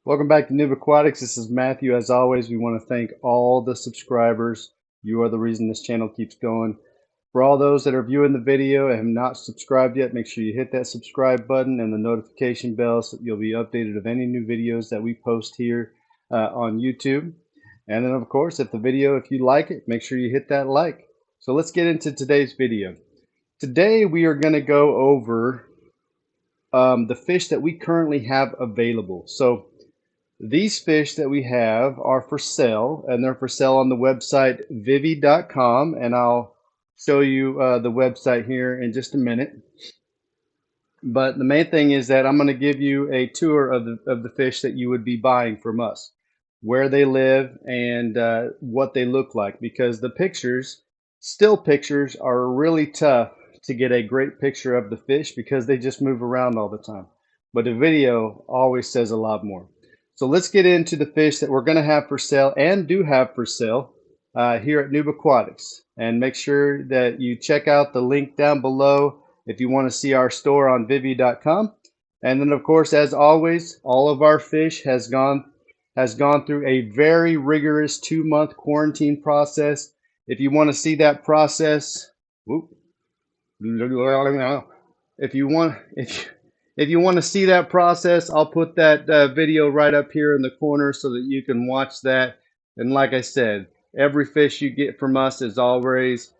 Welcome back to NoobAquatics. This is Matthew. As always, we want to thank all the subscribers. You are the reason this channel keeps going. For all those that are viewing the video and have not subscribed yet, make sure you hit that subscribe button and the notification bell so that you'll be updated of any new videos that we post here on YouTube. And then, of course, if you like it, make sure you hit that like. So let's get into today's video. Today we are going to go over the fish that we currently have available. So these fish that we have are for sale, and they're for sale on the website Vivvy.com, and I'll show you the website here in just a minute. But the main thing is that I'm going to give you a tour of the fish that you would be buying from us, where they live, and what they look like, because the pictures, still pictures, are really tough to get a great picture of the fish because they just move around all the time. But a video always says a lot more. So let's get into the fish that we're going to have for sale and do have for sale here at NoobAquatics. And make sure that you check out the link down below if you want to see our store on Vivvy.com. And then, of course, as always, all of our fish has gone through a very rigorous 2-month quarantine process. If you want to see that process, if you want to see that process, I'll put that video right up here in the corner so that you can watch that. And like I said, every fish you get from us is always,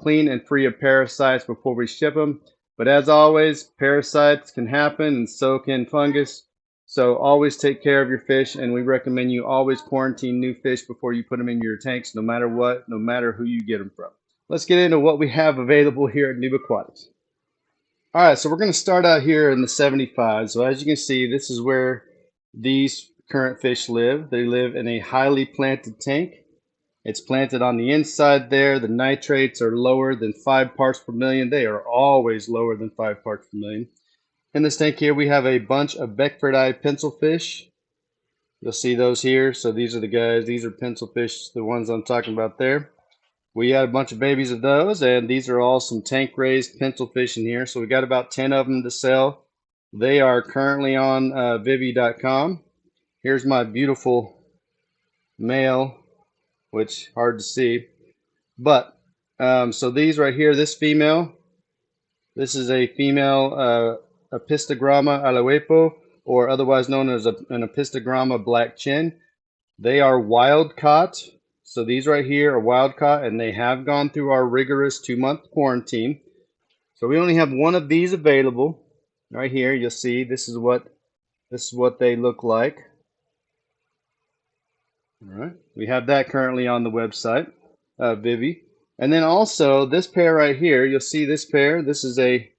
clean and free of parasites before we ship them. But as always, parasites can happen and so can fungus. So always take care of your fish, and we recommend you always quarantine new fish before you put them in your tanks, no matter what, no matter who you get them from. Let's get into what we have available here at NoobAquatics. All right, so we're going to start out here in the 75. So as you can see, this is where these current fish live. They live in a highly planted tank. It's planted on the inside there. The nitrates are lower than 5 parts per million. They are always lower than 5 parts per million. In this tank here, we have a bunch of Beckford-eyed pencilfish. You'll see those here. So these are the guys. These are pencilfish, the ones I'm talking about there. We had a bunch of babies of those, and these are all some tank-raised pencilfish in here. So we got about 10 of them to sell. They are currently on Vivvy.com. Here's my beautiful male, which hard to see. But so these right here, this female, this is a female Apistogramma aloepo, or otherwise known as an Apistogramma black chin. They are wild caught. So these right here are wild caught, and they have gone through our rigorous 2-month quarantine. So we only have one of these available. Right here, you'll see this is what they look like. All right, we have that currently on the website, Vivvy. And then also this pair right here, you'll see this pair. This is a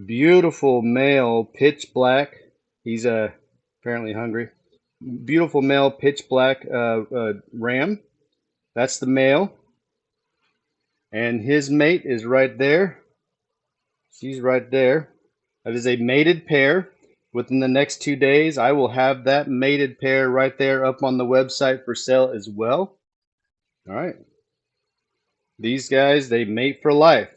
beautiful male pitch black. He's apparently hungry. Beautiful male pitch black ram. That's the male, and his mate is right there. She's right there. That is a mated pair. Within the next 2 days, I will have that mated pair right there up on the website for sale as well. All right. These guys, they mate for life.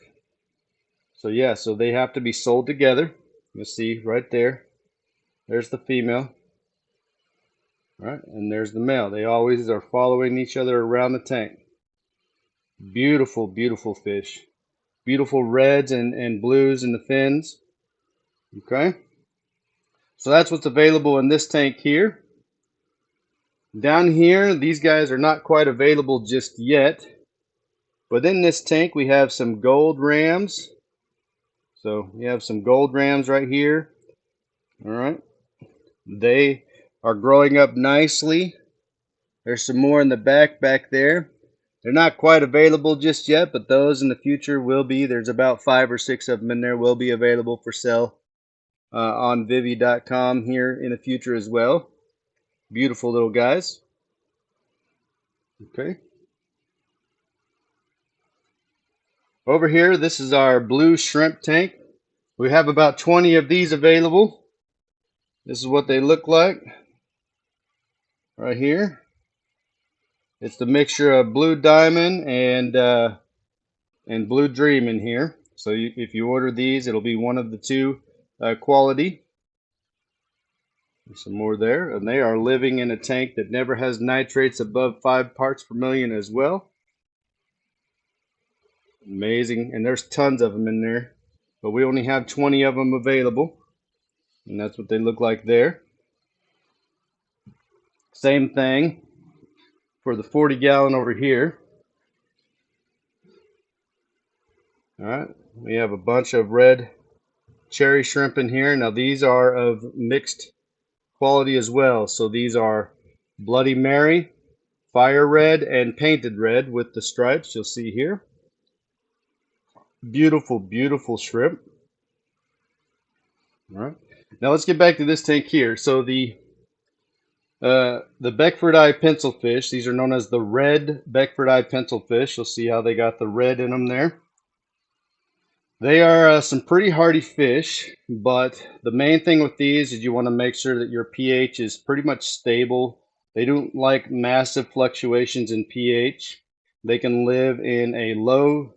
So yeah, so they have to be sold together. You'll see right there. There's the female. All right, and there's the male. They always are following each other around the tank. Beautiful, beautiful fish. Beautiful reds and blues in the fins. Okay. So that's what's available in this tank here. Down here, these guys are not quite available just yet. But in this tank, we have some gold rams. So we have some gold rams right here. All right. They are growing up nicely. There's some more in the back there. They're not quite available just yet, but those in the future will be. There's about 5 or 6 of them in there will be available for sale on Vivvy.com here in the future as well. Beautiful little guys. Okay. Over here, this is our blue shrimp tank. We have about 20 of these available. This is what they look like right here. It's the mixture of blue diamond and blue dream in here. So if you order these, it'll be one of the two quality. There's some more there, and they are living in a tank that never has nitrates above 5 parts per million as well. Amazing, and there's tons of them in there, but we only have 20 of them available, and that's what they look like there. Same thing for the 40 gallon over here. All right, we have a bunch of red cherry shrimp in here. Now these are of mixed quality as well. So these are Bloody Mary, fire red, and painted red with the stripes you'll see here. Beautiful, beautiful shrimp. All right. Now let's get back to this tank here. So the Beckford eye pencilfish, these are known as the red Beckford eye pencilfish. You'll see how they got the red in them there. They are some pretty hardy fish, but the main thing with these is you want to make sure that your pH is pretty much stable. They don't like massive fluctuations in pH. They can live in a low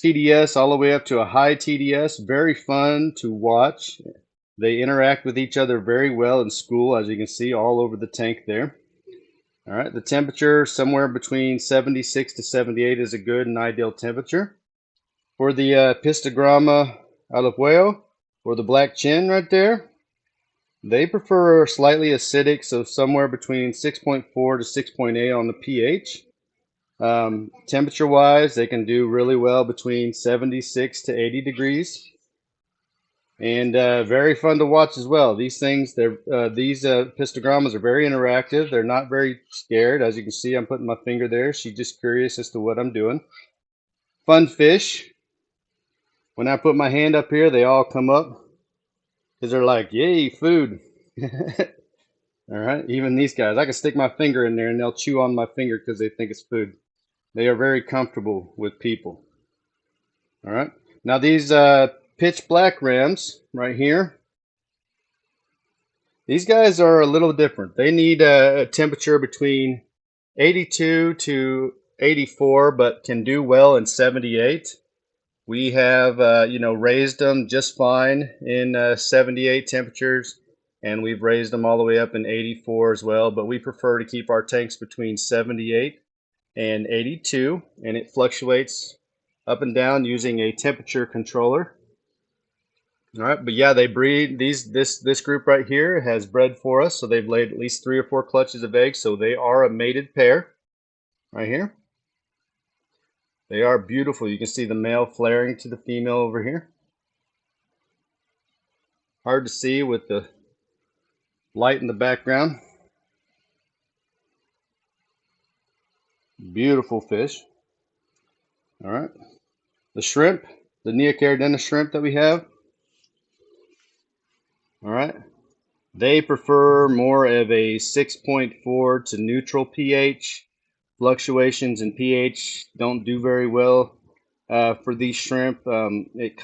TDS all the way up to a high TDS. Very fun to watch. They interact with each other very well in school, as you can see all over the tank there. All right, the temperature somewhere between 76 to 78 is a good and ideal temperature. For the Pistogramma alapueo, or the black chin right there, they prefer slightly acidic, so somewhere between 6.4 to 6.8 on the pH. Temperature-wise, they can do really well between 76 to 80 degrees. And very fun to watch as well. These things, these Pistogrammas are very interactive. They're not very scared. As you can see, I'm putting my finger there. She's just curious as to what I'm doing. Fun fish. When I put my hand up here, they all come up because they're like, yay, food. All right, even these guys. I can stick my finger in there and they'll chew on my finger because they think it's food. They are very comfortable with people. All right, now these pitch black rams right here, these guys are a little different. They need a temperature between 82 to 84, but can do well in 78. We have, raised them just fine in 78 temperatures, and we've raised them all the way up in 84 as well, but we prefer to keep our tanks between 78 and 82, and it fluctuates up and down using a temperature controller. All right, but yeah, they breed. This group right here has bred for us, so they've laid at least 3 or 4 clutches of eggs, so they are a mated pair right here. They are beautiful. You can see the male flaring to the female over here. Hard to see with the light in the background. Beautiful fish. All right. The shrimp, the Neocaridina shrimp that we have. All right. They prefer more of a 6.4 to neutral pH. Fluctuations in pH don't do very well for these shrimp. It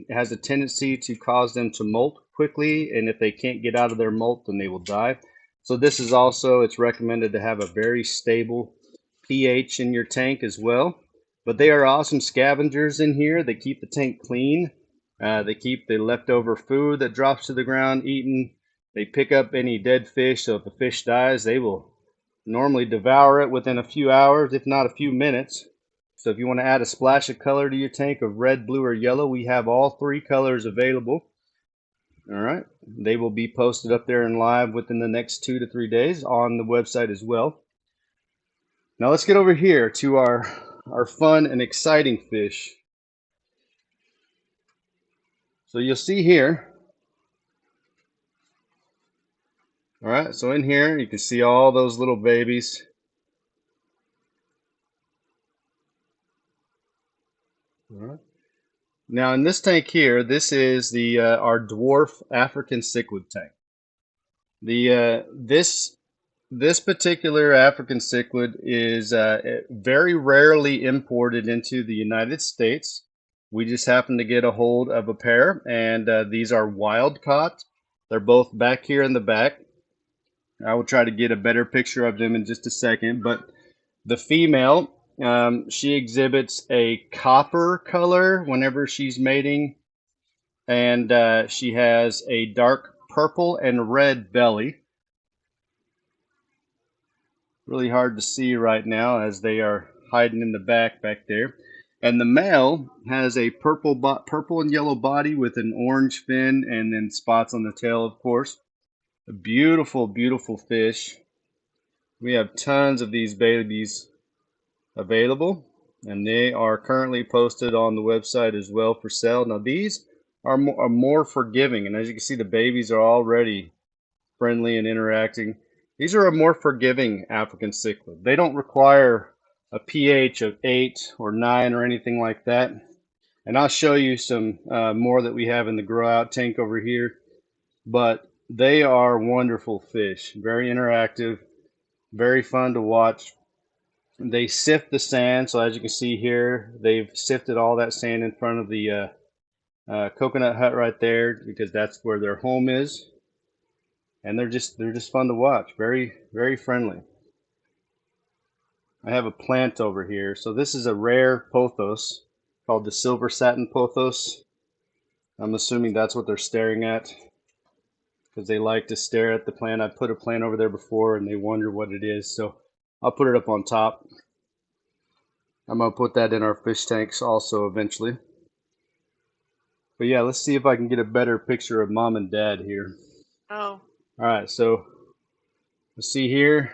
has a tendency to cause them to molt quickly, and if they can't get out of their molt, then they will die. So this is also, it's recommended to have a very stable pH in your tank as well. But they are awesome scavengers in here. They keep the tank clean. They keep the leftover food that drops to the ground eaten. They pick up any dead fish, so if the fish dies, they will normally devour it within a few hours, if not a few minutes. So if you want to add a splash of color to your tank of red, blue, or yellow, we have all 3 colors available. All right, they will be posted up there and live within the next 2 to 3 days on the website as well. Now let's get over here to our fun and exciting fish. So you'll see here, all right, so in here you can see all those little babies. All right. Now in this tank here, this is the our dwarf African cichlid tank. The this particular African cichlid is very rarely imported into the United States. We just happened to get a hold of a pair, and these are wild caught. They're both back here in the back. I will try to get a better picture of them in just a second, but the female, she exhibits a copper color whenever she's mating, and she has a dark purple and red belly. Really hard to see right now as they are hiding in the back there. And the male has a purple and yellow body with an orange fin and then spots on the tail, of course. A beautiful, beautiful fish. We have tons of these babies available, and they are currently posted on the website as well for sale. Now these are more forgiving, and as you can see, the babies are already friendly and interacting. These are a more forgiving African cichlid. They don't require a pH of 8 or 9 or anything like that. And I'll show you some more that we have in the grow out tank over here. But they are wonderful fish, very interactive, very fun to watch. They sift the sand, so as you can see here, they've sifted all that sand in front of the coconut hut right there because that's where their home is. And they're just fun to watch. Very, very friendly. I have a plant over here. So this is a rare pothos called the silver satin pothos. I'm assuming that's what they're staring at because they like to stare at the plant. I put a plant over there before and they wonder what it is. So I'll put it up on top. I'm going to put that in our fish tanks also eventually. But yeah, let's see if I can get a better picture of mom and dad here. Oh. All right, so let's see here.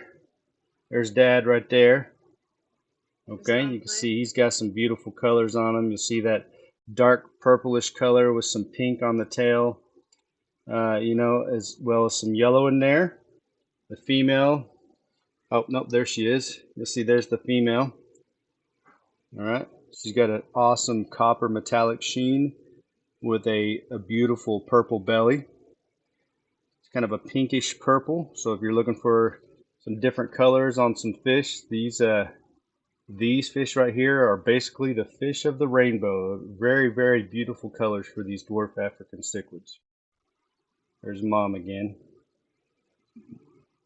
There's dad right there. Okay, you can see he's got some beautiful colors on him. You see that dark purplish color with some pink on the tail, you know, as well as some yellow in there. The female, oh, nope, there she is. You'll see there's the female. All right, she's got an awesome copper metallic sheen with a beautiful purple belly. It's kind of a pinkish purple, so if you're looking for some different colors on some fish, these fish right here are basically the fish of the rainbow. Very, very beautiful colors for these dwarf African cichlids. There's mom again.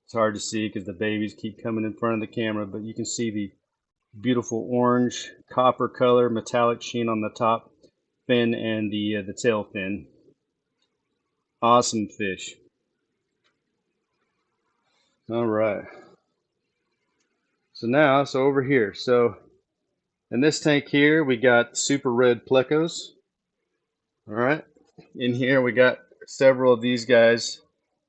It's hard to see because the babies keep coming in front of the camera, but you can see the beautiful orange copper color metallic sheen on the top fin and the tail fin. Awesome fish. All right. So over here. So in this tank here, we got super red plecos. All right. In here, we got several of these guys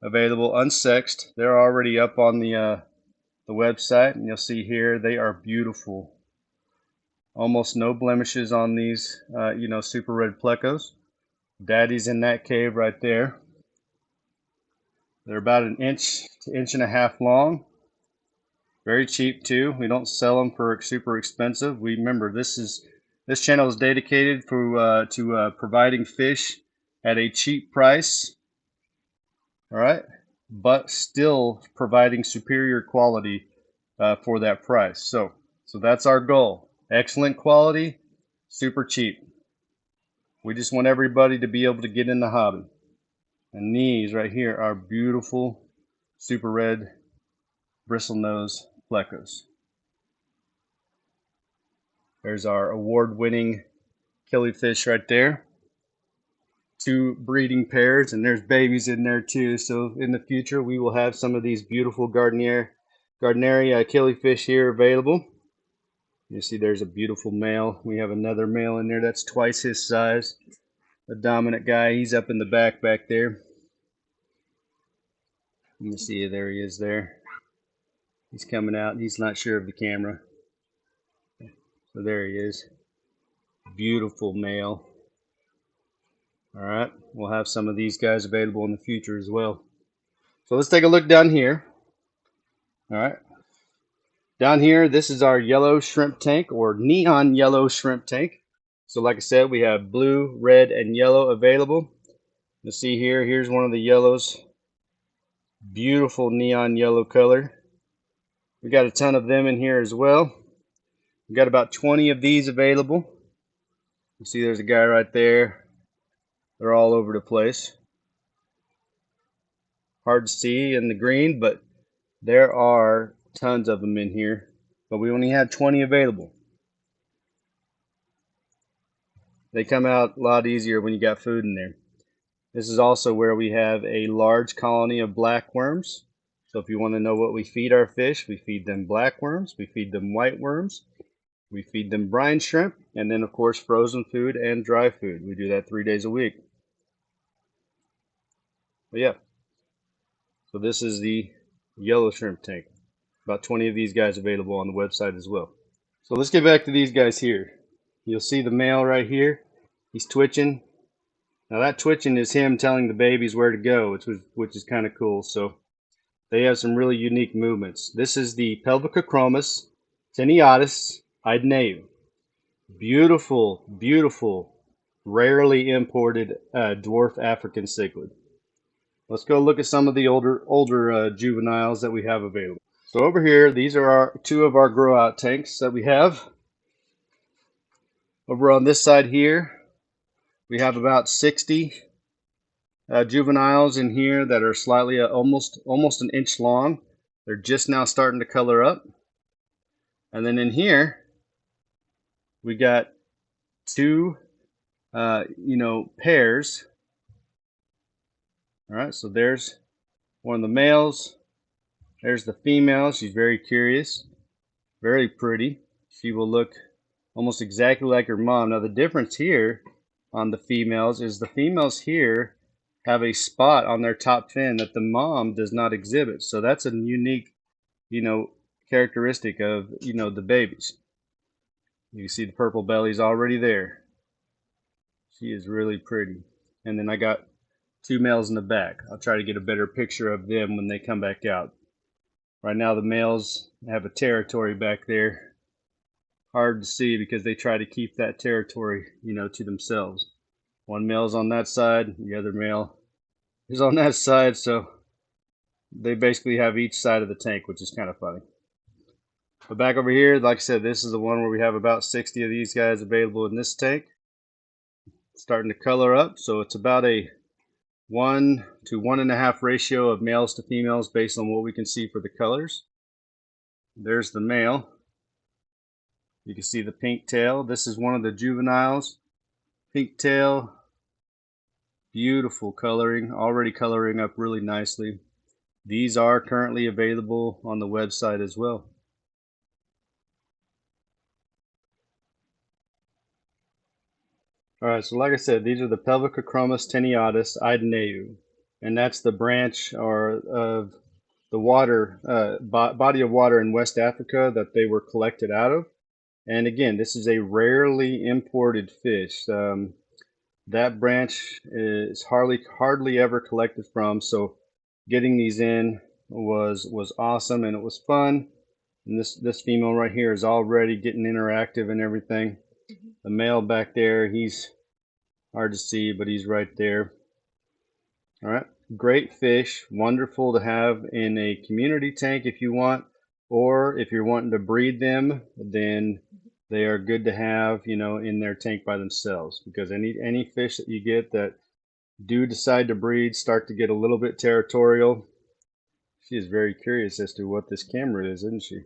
available unsexed. They're already up on the website, and you'll see here they are beautiful. Almost no blemishes on these, you know, super red plecos. Daddy's in that cave right there. They're about an inch to inch and a half long. Very cheap too. We don't sell them for super expensive. We remember this channel is dedicated to providing fish at a cheap price. All right, but still providing superior quality for that price. So that's our goal. Excellent quality, super cheap. We just want everybody to be able to get in the hobby. And these right here are beautiful super red bristlenose plecos. There's our award-winning killifish right there. 2 breeding pairs, and there's babies in there too. So in the future, we will have some of these beautiful Gardneria killifish here available. You see there's a beautiful male. We have another male in there that's twice his size. A dominant guy. He's up in the back there. You see, there he is there. He's coming out. He's not sure of the camera. So there he is. Beautiful male. All right, we'll have some of these guys available in the future as well. So let's take a look down here. All right. Down here, this is our yellow shrimp tank, or neon yellow shrimp tank. So like I said, we have blue, red, and yellow available. You'll see here, here's one of the yellows. Beautiful neon yellow color. We got a ton of them in here as well. We got about 20 of these available. You see there's a guy right there. They're all over the place. Hard to see in the green, but there are tons of them in here, but we only have 20 available. They come out a lot easier when you got food in there. This is also where we have a large colony of black worms. So if you want to know what we feed our fish, we feed them black worms, we feed them white worms, we feed them brine shrimp, and then of course frozen food and dry food. We do that 3 days a week. But yeah, so this is the yellow shrimp tank. About 20 of these guys available on the website as well. So let's get back to these guys here. You'll see the male right here. He's twitching. Now that twitching is him telling the babies where to go, which is kind of cool. So they have some really unique movements. This is the Pelvicochromis tenuatus ideneu. Beautiful, beautiful, rarely imported dwarf African cichlid. Let's go look at some of the older juveniles that we have available. So over here, these are two of our grow out tanks that we have. Over on this side here, we have about 60 juveniles in here that are slightly almost an inch long. They're just now starting to color up. And then in here, we got two, pairs. All right, so there's one of the males. There's the female. She's very curious, very pretty. She will look almost exactly like her mom. Now the difference here on the females is the females here have a spot on their top fin that the mom does not exhibit. So that's a unique, characteristic of, the babies. You see the purple belly's already there. She is really pretty. And then I got two males in the back. I'll try to get a better picture of them when they come back out. Right now the males have a territory back there. Hard to see because they try to keep that territory, to themselves. One male's on that side, the other male is on that side, so they basically have each side of the tank, which is kind of funny. But back over here, like I said, this is the one where we have about 60 of these guys available in this tank. Starting to color up, so it's about a 1 to 1.5 ratio of males to females based on what we can see for the colors. There's the male. You can see the pink tail. This is one of the juveniles. Pink tail, beautiful coloring, already coloring up really nicely. These are currently available on the website as well. All right, so like I said, these are the Pelvicochromis tenuatus ideneu, and that's the branch of the water body of water in West Africa that they were collected out of. And again, this is a rarely imported fish. That branch is hardly ever collected from, so getting these in was awesome, and it was fun. And this female right here is already getting interactive and everything. The male back there, he's hard to see, but he's right there. All right, great fish, wonderful to have in a community tank if you want, or if you're wanting to breed them, then they are good to have, in their tank by themselves, because any fish that you get that do decide to breed start to get a little bit territorial. She is very curious as to what this camera is, isn't she?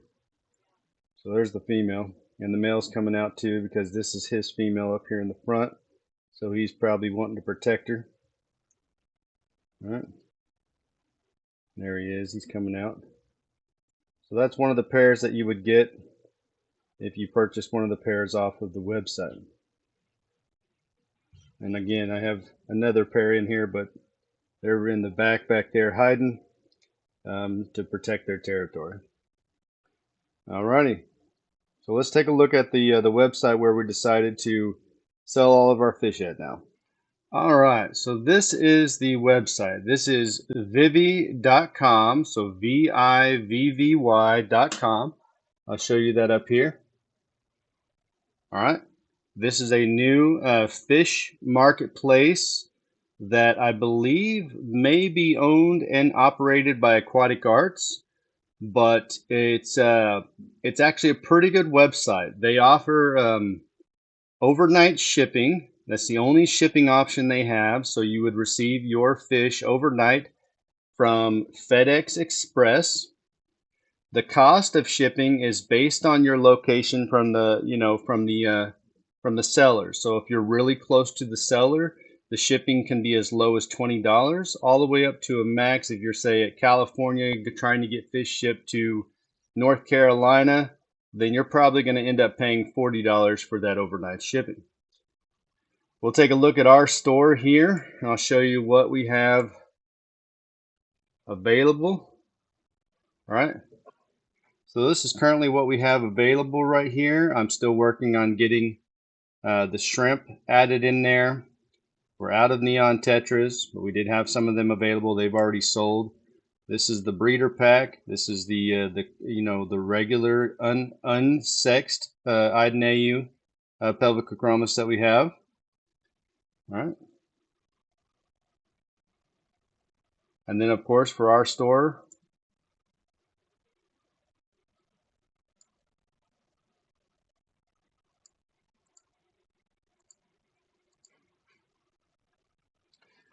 So there's the female, and the male's coming out too because this is his female up here in the front, so he's probably wanting to protect her. All right, there he is. He's coming out. So that's one of the pairs that you would get if you purchase one of the pairs off of the website. And again, I have another pair in here, but they're in the back there hiding to protect their territory. Alrighty, so let's take a look at the website where we decided to sell all of our fish at now. All right, so this is the website. This is Vivvy.com, so Vivvy.com. I'll show you that up here. All right, this is a new fish marketplace that I believe may be owned and operated by Aquatic Arts, but it's actually a pretty good website. They offer overnight shipping. That's the only shipping option they have. So you would receive your fish overnight from FedEx Express. The cost of shipping is based on your location from the seller. So if you're really close to the seller, The shipping can be as low as $20 all the way up to a max. If you're, say, at California, you're trying to get fish shipped to North Carolina, then you're probably going to end up paying $40 for that overnight shipping. We'll take a look at our store here, and I'll show you what we have available. All right. So this is currently what we have available right here. I'm still working on getting the shrimp added in there. We're out of neon tetras, but we did have some of them available. They've already sold. This is the breeder pack. This is the regular unsexed Idenau pelvicochromis that we have. All right. And then of course for our store,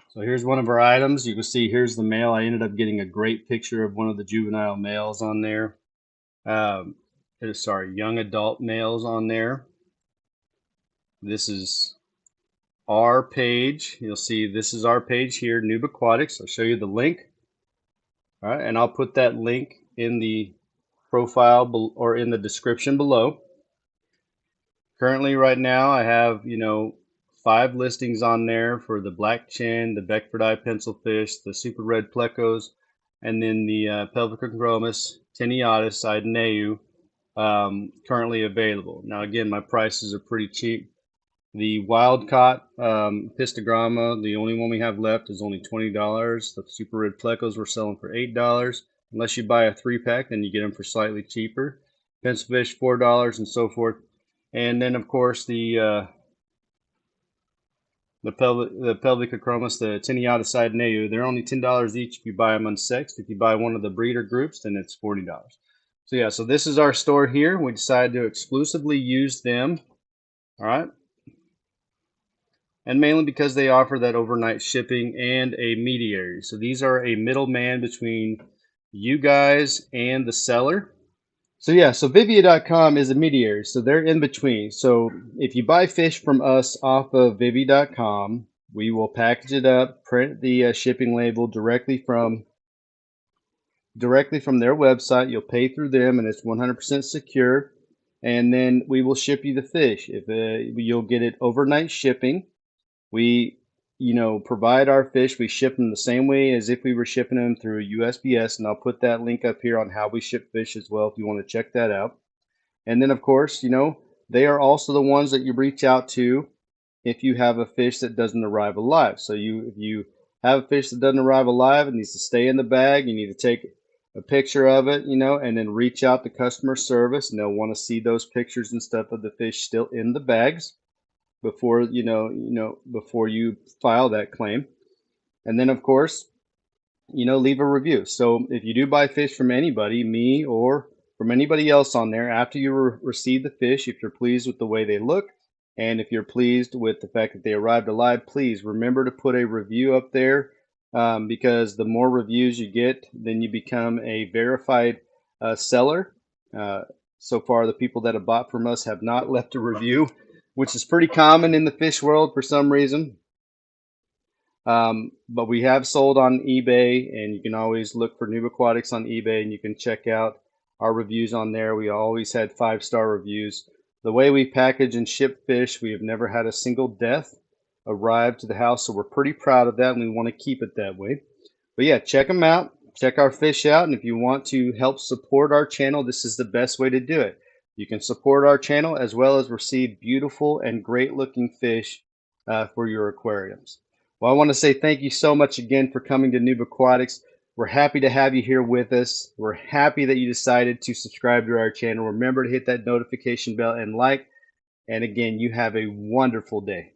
so here's one of our items. You can see here's the male. I ended up getting a great picture of one of the juvenile males on there. Young adult males on there. This is our page. You'll see this is our page here, NoobAquatics. I'll show you the link. All right, and I'll put that link in the profile or in the description below. Currently, right now, I have 5 listings on there for the black chin, the Beckford eye pencilfish, the super red plecos, and then the pelvicochromis tenuatus Idenau currently available. Now, again, my prices are pretty cheap. The wild caught pistogramma, the only one we have left, is only $20. The super red plecos we're selling for $8. Unless you buy a 3-pack, then you get them for slightly cheaper. Pencilfish, $4, and so forth. And then, of course, the pelvicochromis, the tenuatus Idenau, they're only $10 each if you buy them unsexed. If you buy one of the breeder groups, then it's $40. So yeah, so this is our store here. We decided to exclusively use them. All right. And mainly because they offer that overnight shipping and a mediary. So these are a middleman between you guys and the seller. So yeah, so Vivvy.com is a mediary, so they're in between. So if you buy fish from us off of Vivvy.com, we will package it up, print the shipping label directly from their website. You'll pay through them, and it's 100% secure. And then we will ship you the fish. You'll get it overnight shipping. We provide our fish. We ship them the same way as if we were shipping them through USPS, and I'll put that link up here on how we ship fish as well if you want to check that out. And then, of course, they are also the ones that you reach out to if you have a fish that doesn't arrive alive. So if you have a fish that doesn't arrive alive, it needs to stay in the bag. You need to take a picture of it, and then reach out to customer service, and they'll want to see those pictures and stuff of the fish still in the bags before before you file that claim. And then of course leave a review. So if you do buy fish from anybody, me or from anybody else on there, after you receive the fish, if you're pleased with the way they look and if you're pleased with the fact that they arrived alive, please remember to put a review up there, because the more reviews you get, then you become a verified seller. So far the people that have bought from us have not left a review, which is pretty common in the fish world for some reason. But we have sold on eBay, and you can always look for NoobAquatics on eBay, and you can check out our reviews on there. We always had 5-star reviews. The way we package and ship fish, we have never had a single death arrive to the house, so we're pretty proud of that, and we want to keep it that way. But yeah, check them out. Check our fish out, and if you want to help support our channel, this is the best way to do it. You can support our channel as well as receive beautiful and great looking fish for your aquariums. Well, I want to say thank you so much again for coming to NoobAquatics. We're happy to have you here with us. We're happy that you decided to subscribe to our channel. Remember to hit that notification bell and like. And again, you have a wonderful day.